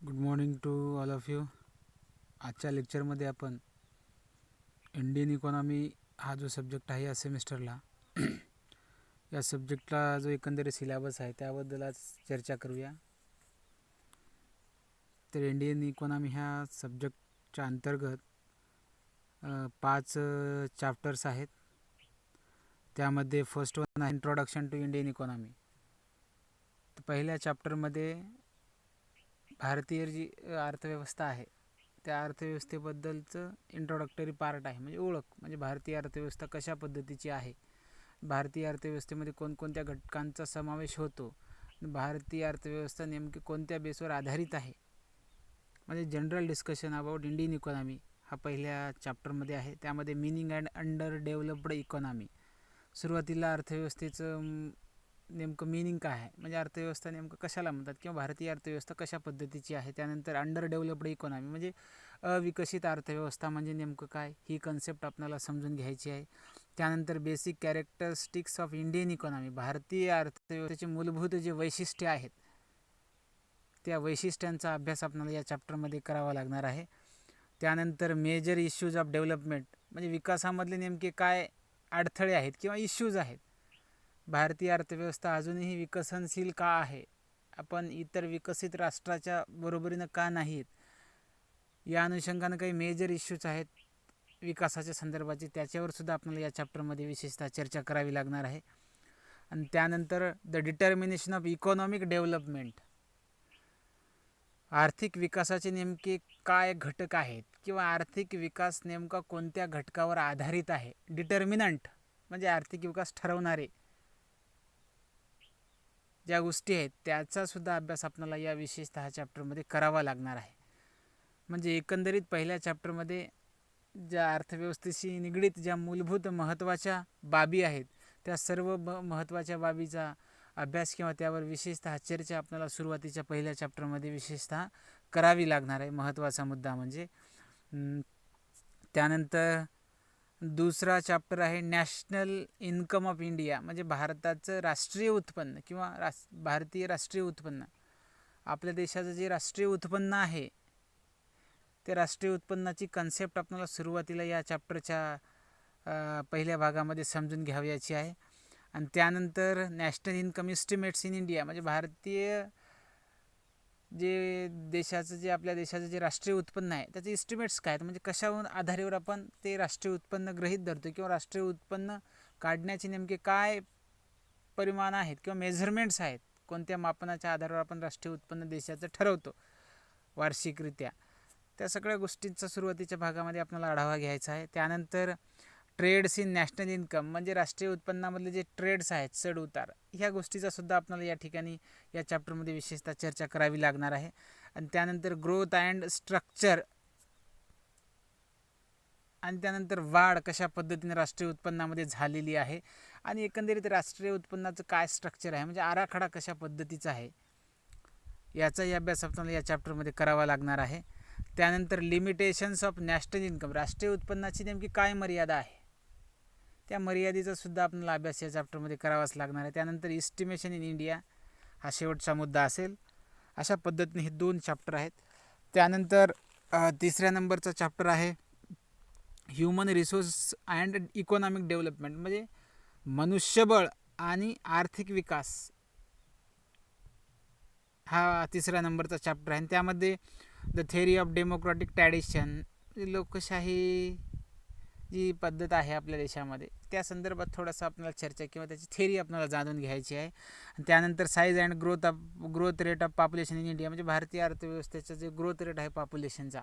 Good morning to all of you. आजच्या लेक्चरमध्ये आपण इंडियन इकॉनॉमी हा जो सब्जेक्ट आहे या सेमिस्टरला या सब्जेक्टला जो एकंदरीत सिलेबस आहे त्याबद्दल आज चर्चा करूया. तर इंडियन इकॉनॉमी ह्या सब्जेक्टच्या अंतर्गत 5 चॅप्टर्स आहेत. त्यामध्ये फर्स्ट वन आहे इंट्रोडक्शन टू इंडियन इकॉनॉमी. तर पहिल्या चॅप्टरमध्ये भारतीय जी अर्थव्यवस्था आहे त्या अर्थव्यवस्थेबद्दलचं इंट्रोडक्टरी पार्ट आहे, म्हणजे ओळख, म्हणजे भारतीय अर्थव्यवस्था कशा पद्धतीची आहे, भारतीय अर्थव्यवस्थेमध्ये कोणकोणत्या घटकांचा समावेश होतो, भारतीय अर्थव्यवस्था नेमकी कोणत्या बेसवर आधारित आहे, म्हणजे general discussion about Indian economy हा पहिल्या चॅप्टरमध्ये आहे. त्यामध्ये meaning and under developed economy, सुरुवातीला अर्थव्यवस्थेचं नेमकं मिनिंग काय आहे, म्हणजे अर्थव्यवस्था नेमकं कशाला म्हणतात किंवा भारतीय अर्थव्यवस्था कशा पद्धतीची आहे. त्यानंतर अंडर डेव्हलप्ड इकॉनॉमी म्हणजे अविकसित अर्थव्यवस्था म्हणजे नेमकं काय, ही कन्सेप्ट आपल्याला समजून घ्यायची आहे. त्यानंतर basic characteristics of Indian economy, भारतीय अर्थव्यवस्थेचे मूलभूत जे वैशिष्ट्ये आहेत त्या वैशिष्ट्यांचा अभ्यास आपल्याला या चॅप्टरमध्ये करावा लागणार आहे. त्यानंतर मेजर इश्यूज ऑफ डेव्हलपमेंट, म्हणजे विकासामधले नेमके काय अडथळे आहेत किंवा इश्यूज आहेत, भारतीय अर्थव्यवस्था अजूनही विकसनशील का आहे, आपण इतर विकसित राष्ट्राच्या बरोबरीनं का नाहीत, या अनुषंगानं काही मेजर इश्यूज आहेत विकासाच्या संदर्भाचे, त्याच्यावर सुद्धा आपल्याला या चॅप्टरमध्ये विशेषतः चर्चा करावी लागणार आहे. आणि त्यानंतर the determination of economic development, आर्थिक विकासाचे नेमके काय घटक आहेत किंवा आर्थिक विकास नेमका कोणत्या घटकावर आधारित आहे, डिटर्मिनंट म्हणजे आर्थिक विकास ठरवणारे ज्या गोष्टी आहेत त्याचा सुद्धा अभ्यास आपल्याला या विशेषतः चॅप्टरमध्ये करावा लागणार आहे. म्हणजे एकंदरीत पहिल्या चॅप्टरमध्ये ज्या अर्थव्यवस्थेशी निगडीत ज्या मूलभूत महत्त्वाच्या बाबी आहेत त्या सर्व महत्त्वाच्या बाबीचा अभ्यास किंवा त्यावर विशेषतः चर्चा आपल्याला सुरुवातीच्या पहिल्या चॅप्टरमध्ये विशेषतः करावी लागणार आहे, महत्त्वाचा मुद्दा म्हणजे. त्यानंतर दुसरा चॅप्टर आहे नॅशनल इन्कम ऑफ इंडिया, म्हणजे भारताचं राष्ट्रीय उत्पन्न किंवा भारतीय राष्ट्रीय उत्पन्न, आपल्या देशाचं जे राष्ट्रीय उत्पन्न आहे ते राष्ट्रीय उत्पन्नाची कन्सेप्ट आपल्याला सुरुवातीला या चॅप्टरच्या पहिल्या भागामध्ये समजून घ्यावयाची आहे. आणि त्यानंतर नॅशनल इन्कम इस्टिमेट्स इन इंडिया, म्हणजे भारतीय जे आपल्या देशाचं जे राष्ट्रीय उत्पन्न आहे त्याचे इस्टिमेट्स काय आहेत, म्हणजे कशावर आधारावर आपण ते राष्ट्रीय उत्पन्न गृहीत धरतो किंवा राष्ट्रीय उत्पन्न काढण्याचे नेमके काय परिमाण आहेत किंवा मेझरमेंट्स आहेत, कोणत्या मापनाच्या आधारावर आपण राष्ट्रीय उत्पन्न देशाचं ठरवतो वार्षिकरित्या, त्या सगळ्या गोष्टींचा सुरुवातीच्या भागामध्ये आपल्याला आढावा घ्यायचा आहे. त्यानंतर ट्रेड्स इन नॅशनल इन्कम, म्हणजे राष्ट्रीय उत्पन्नामधले जे ट्रेड्स आहेत चढ उतार, ह्या गोष्टीचा सुद्धा आपल्याला या ठिकाणी या चॅप्टरमध्ये विशेषतः चर्चा करावी लागणार आहे. आणि त्यानंतर ग्रोथ अँड स्ट्रक्चर, आणि त्यानंतर वाढ कशा पद्धतीने राष्ट्रीय उत्पन्नामध्ये झालेली आहे आणि एकंदरीत राष्ट्रीय उत्पन्नाचं काय स्ट्रक्चर आहे, म्हणजे आराखडा कशा पद्धतीचा आहे, याचाही अभ्यास आपल्याला या चॅप्टरमध्ये करावा लागणार आहे. त्यानंतर लिमिटेशन्स ऑफ नॅशनल इन्कम, राष्ट्रीय उत्पन्नाची नेमकी काय मर्यादा आहे, त्या मर्यादेचा सुद्धा आपल्याला अभ्यास या चॅप्टरमध्ये करावाच लागणार आहे. त्यानंतर इस्टिमेशन इन इंडिया हा शेवटचा मुद्दा असेल. अशा पद्धतीने हे 2 चॅप्टर आहेत. त्यानंतर तिसऱ्या नंबरचा चॅप्टर आहे human resource and economic development, म्हणजे मनुष्यबळ आणि आर्थिक विकास हा तिसऱ्या नंबरचा चॅप्टर आहे. त्यामध्ये the theory of democratic tradition, लोकशाही जी पद्धत आहे आपल्या देशामध्ये त्या संदर्भात थोडासा आपल्याला चर्चा किंवा त्याची थेअरी आपल्याला जाणून घ्यायची आहे. त्यानंतर size and growth rate of population in India, म्हणजे भारतीय अर्थव्यवस्थेचा जे ग्रोथ रेट आहे पॉप्युलेशनचा,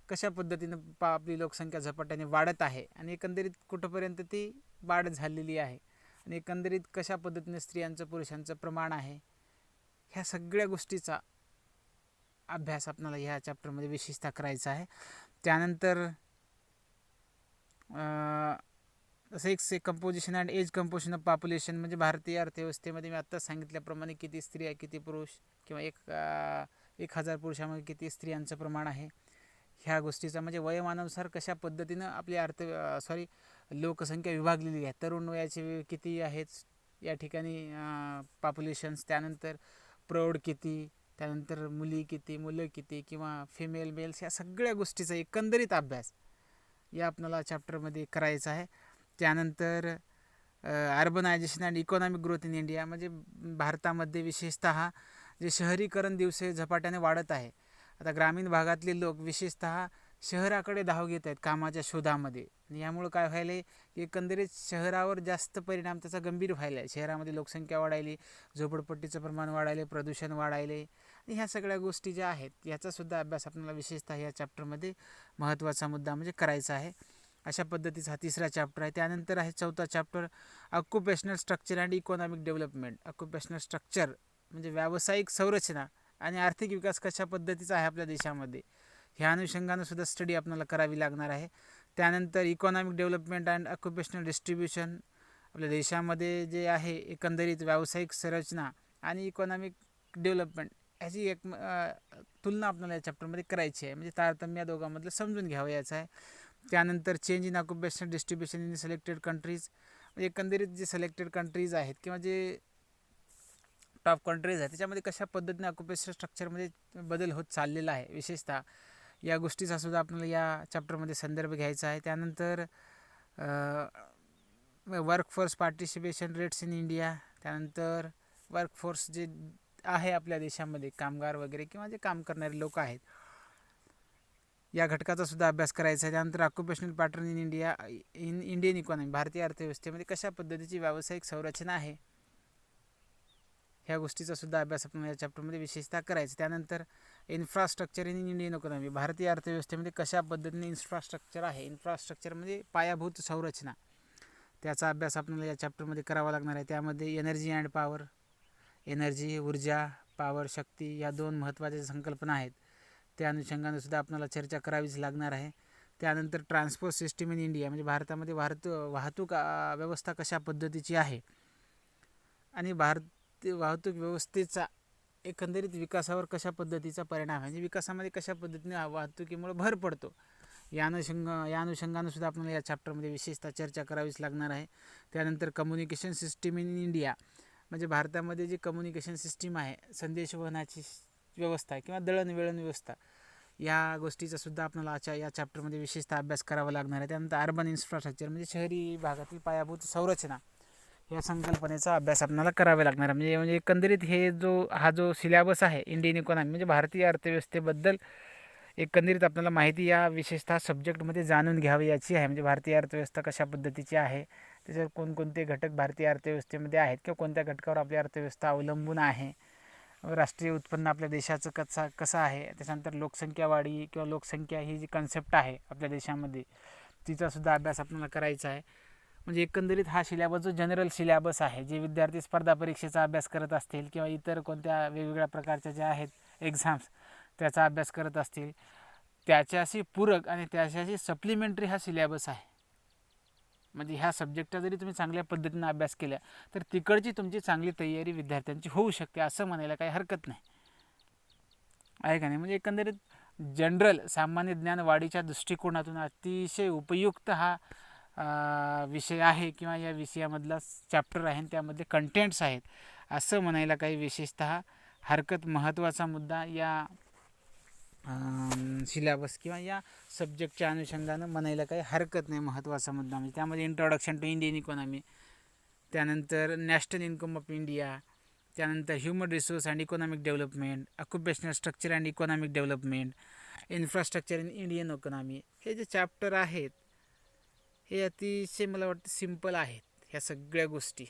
कशा पद्धतीनं आपली लोकसंख्या झपाट्याने वाढत आहे आणि एकंदरीत कुठंपर्यंत ती वाढ झालेली आहे आणि एकंदरीत कशा पद्धतीने स्त्रियांचं पुरुषांचं प्रमाण आहे, ह्या सगळ्या गोष्टीचा अभ्यास आपल्याला ह्या चॅप्टरमध्ये विशेषतः करायचा आहे. त्यानंतर sex composition and age composition of population, म्हणजे भारतीय अर्थव्यवस्थेमध्ये मी आत्ताच सांगितल्याप्रमाणे किती स्त्री आहे किती पुरुष किंवा 1000 पुरुषांमध्ये किती स्त्रियांचं प्रमाण आहे, ह्या गोष्टीचा म्हणजे वयोमानानुसार कशा पद्धतीनं आपली लोकसंख्या विभागलेली आहे, तरुण वयाचे किती आहेत या ठिकाणी पॉप्युलेशन्स, त्यानंतर प्रौढ किती, त्यानंतर मुली किती, मुलं किती किंवा फिमेल मेल्स, या सगळ्या गोष्टीचा एकंदरीत अभ्यास या आपल्याला चॅप्टरमध्ये करायचा आहे. त्यानंतर urbanisation and economic growth in India, म्हणजे भारतामध्ये विशेषतः जे शहरीकरण दिवसे झपाट्याने वाढत आहे. आता ग्रामीण भागातले लोक विशेषतः शहराकडे धाव घेत आहेत कामाच्या शोधामध्ये, आणि यामुळं काय व्हायलं आहे की एकंदरीत शहरावर जास्त परिणाम त्याचा गंभीर व्हायला आहे. शहरामध्ये लोकसंख्या वाढायली, झोपडपट्टीचं प्रमाण वाढायले, प्रदूषण वाढायले, आणि ह्या सगळ्या गोष्टी ज्या आहेत याचासुद्धा अभ्यास आपल्याला विशेषतः या चॅप्टरमध्ये महत्त्वाचा मुद्दा म्हणजे करायचा आहे. अशा पद्धतीचा हा तिसरा चॅप्टर आहे. त्यानंतर आहे चौथा chapter occupational structure and economic development. Occupational structure म्हणजे व्यावसायिक संरचना आणि आर्थिक विकास कशा पद्धतीचा आहे आपल्या देशामध्ये, ह्या अनुषंगानं सुद्धा स्टडी आपल्याला करावी लागणार आहे. त्यानंतर economic development and occupational distribution, आपल्या देशामध्ये जे आहे एकंदरीत व्यावसायिक संरचना आणि इकॉनॉमिक डेव्हलपमेंट ह्याची एक तुलना आपल्याला या चॅप्टरमध्ये करायची आहे, म्हणजे तारतम्य या दोघांमधलं समजून घ्यावं याचं आहे. त्यानंतर change in occupational distribution in selected countries, म्हणजे एकंदरीत जे सिलेक्टेड कंट्रीज आहेत किंवा जे टॉप कंट्रीज आहेत त्याच्यामध्ये कशा पद्धतीने ऑक्युपेशनल स्ट्रक्चरमध्ये बदल होत चाललेला आहे, विशेषतः या गोष्टीचा सुद्धा आपल्याला या चॅप्टरमध्ये संदर्भ घ्यायचा आहे. त्यानंतर workforce participation rates in India, त्यानंतर वर्कफोर्स जे आहे आपल्या देशामध्ये कामगार वगैरे किंवा जे काम करणारे लोक आहेत या घटकाचा सुद्धा अभ्यास करायचा आहे. त्यानंतर occupational pattern in India in Indian economy, भारतीय अर्थव्यवस्थेमध्ये कशा पद्धतीची व्यावसायिक संरचना आहे ह्या गोष्टीचा सुद्धा अभ्यास आपण या चॅप्टरमध्ये विशेषतः करायचा. त्यानंतर इन्फ्रास्ट्रक्चर इन इंडियन इकॉनॉमी, भारतीय अर्थव्यवस्थेमध्ये कशा पद्धतीने इन्फ्रास्ट्रक्चर आहे, इन्फ्रास्ट्रक्चर म्हणजे पायाभूत संरचना, त्याचा अभ्यास आपल्याला या चॅप्टरमध्ये करावा लागणार आहे. त्यामध्ये एनर्जी अँड पॉवर, एनर्जी ऊर्जा, पॉवर शक्ती, या दोन महत्त्वाच्या संकल्पना आहेत, त्या अनुषंगाने सुद्धा आपल्याला चर्चा करावीच लागणार आहे. त्यानंतर ट्रान्सपोर्ट सिस्टीम इन इंडिया, म्हणजे भारतामध्ये वाहतूक व्यवस्था कशा पद्धतीची आहे आणि वाहतूक व्यवस्थेचा एकंदरीत विकासावर कशा पद्धतीचा परिणाम आहे, म्हणजे विकासामध्ये कशा पद्धतीने वाहतुकीमुळे भर पडतो, या अनुषंगानं सुद्धा आपल्याला या चॅप्टरमध्ये विशेषतः चर्चा करावीच लागणार आहे. त्यानंतर कम्युनिकेशन सिस्टीम इन इंडिया, म्हणजे भारतामध्ये जी कम्युनिकेशन सिस्टीम आहे, संदेशवहनाची व्यवस्था किंवा दळणवळण व्यवस्था, या गोष्टीचा सुद्धा आपल्याला या चॅप्टरमध्ये विशेषतः अभ्यास करावा लागणार आहे. त्यानंतर अर्बन इन्फ्रास्ट्रक्चर, म्हणजे शहरी भागातील पायाभूत संरचना, या संकल्पनेचा अभ्यास आपल्याला करावा लागणार आहे. म्हणजे एकंदरीत हा जो सिलेबस आहे इंडियन इकॉनॉमी म्हणजे भारतीय अर्थव्यवस्थेबद्दल एकंदरीत आपल्याला माहिती या विशेषतः सब्जेक्टमध्ये जाणून घ्यावी याची आहे. म्हणजे भारतीय अर्थव्यवस्था कशा पद्धतीची आहे, त्याच्यात कोणकोणते घटक भारतीय अर्थव्यवस्थेमध्ये आहेत किंवा कोणत्या घटकावर आपली अर्थव्यवस्था अवलंबून आहे, राष्ट्रीय उत्पन्न आपल्या देशाचं कसं आहे, त्याच्यानंतर लोकसंख्या वाढी किंवा लोकसंख्या ही जी कन्सेप्ट आहे आपल्या देशामध्ये तिचासुद्धा अभ्यास आपल्याला करायचा आहे. म्हणजे एकंदरीत हा सिलेबस जो जनरल सिलेबस आहे, जे विद्यार्थी स्पर्धा परीक्षेचा अभ्यास करत असतील किंवा इतर कोणत्या वेगवेगळ्या प्रकारच्या ज्या आहेत एक्झाम्स त्याचा अभ्यास करत असतील, त्याच्याशी पूरक आणि त्याच्याशी सप्लिमेंटरी हा सिलेबस आहे. म्हणजे ह्या सब्जेक्टचा जरी तुम्ही चांगल्या पद्धतीने अभ्यास केला तर तिकडची तुमची चांगली तयारी विद्यार्थ्यांची होऊ शकते असं म्हणायला काही हरकत नाही आहे का नाही. म्हणजे एकंदरीत जनरल सामान्य ज्ञान वाढीच्या दृष्टिकोनातून अतिशय उपयुक्त हा विषय आहे किंवा या विषयामधला चॅप्टर आहे, त्यामध्ये कंटेंट्स आहेत असं म्हणायला काही विशेषतः हरकत. महत्त्वाचा मुद्दा या सिलेबस किंवा या सब्जेक्टच्या अनुषंगानं म्हणायला काही हरकत नाही, महत्त्वाचा मुद्दा म्हणजे त्यामध्ये इंट्रोडक्शन टू इंडियन इकॉनॉमी, त्यानंतर नॅशनल इन्कम ऑफ इंडिया, त्यानंतर human resource and economic development, occupational structure and economic development, infrastructure in Indian economy, हे जे चॅप्टर आहेत हे अतिशय मला वाटतं सिम्पल आहेत ह्या सगळ्या गोष्टी,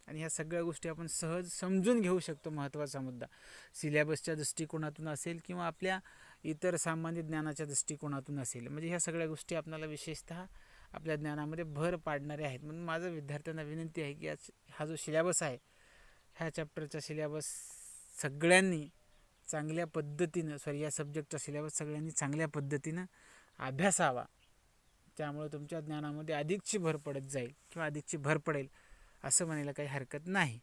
आणि ह्या सगळ्या गोष्टी आपण सहज समजून घेऊ शकतो. महत्त्वाचा मुद्दा सिलेबसच्या दृष्टिकोनातून असेल किंवा आपल्या इतर सामान्य ज्ञानाच्या दृष्टिकोनातून असेल, म्हणजे ह्या सगळ्या गोष्टी आपल्याला विशेषतः आपल्या ज्ञानामध्ये भर पाडणारे आहेत. म्हणून माझं विद्यार्थ्यांना विनंती आहे की हा जो सिलेबस आहे ह्या चॅप्टरचा सिलेबस सगळ्यांनी चांगल्या पद्धतीनं या सब्जेक्टचा सिलेबस सगळ्यांनी चांगल्या पद्धतीनं अभ्यासावा, त्यामुळे तुमच्या ज्ञानामध्ये अधिकची भर पडत जाईल किंवा अधिकची भर पडेल असं म्हणायला काही हरकत नाही.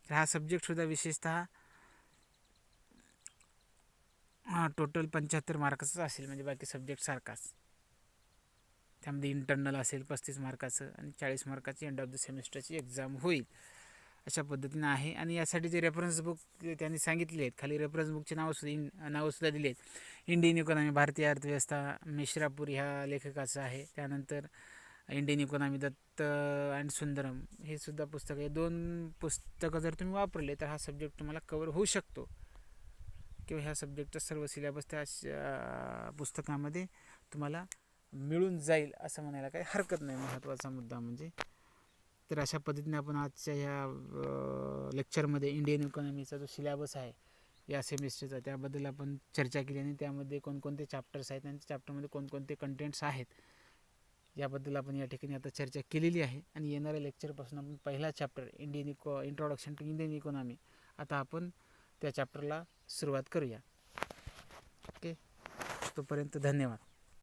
तर हा सब्जेक्टसुद्धा विशेषतः टोटल 75 मार्काचाच असेल, म्हणजे बाकी सब्जेक्ट सारखाच. त्यामध्ये इंटरनल असेल 35 मार्काचं आणि 40 मार्काची एंड ऑफ द सेमिस्टरची एक्झाम होईल अशा पद्धतीनं आहे. आणि यासाठी जे रेफरन्स बुक त्यांनी सांगितले आहेत, खाली रेफरन्स बुकचे नावंसुद्धा दिले आहेत. इंडियन इकॉनॉमी, भारतीय अर्थव्यवस्था, मिश्रापूर ह्या लेखकाचं आहे. त्यानंतर Indian economy, Datt and Sundaram, हे सुद्धा पुस्तक आहे. 2 पुस्तकं जर तुम्ही वापरले तर हा सब्जेक्ट तुम्हाला कवर होऊ शकतो, किंवा ह्या सब्जेक्टचा सर्व सिलेबस त्या पुस्तकामध्ये तुम्हाला मिळून जाईल असं म्हणायला काही हरकत नाही. महत्त्वाचा मुद्दा म्हणजे, तर अशा पद्धतीने आपण आजच्या ह्या लेक्चरमध्ये इंडियन इकॉनॉमीचा जो सिलेबस आहे या सेमिस्टरचा, त्याबद्दल आपण चर्चा केली. आणि त्यामध्ये कोणकोणते चॅप्टर्स आहेत आणि चॅप्टरमध्ये कोणकोणते कंटेंट्स आहेत याबद्दल आपण या ठिकाणी आता चर्चा केलेली आहे. आणि येणाऱ्या लेक्चरपासून आपण पहिला chapter introduction to Indian economy, आता आपण त्या चॅप्टरला सुरुवात करूया. ओके, तोपर्यंत धन्यवाद.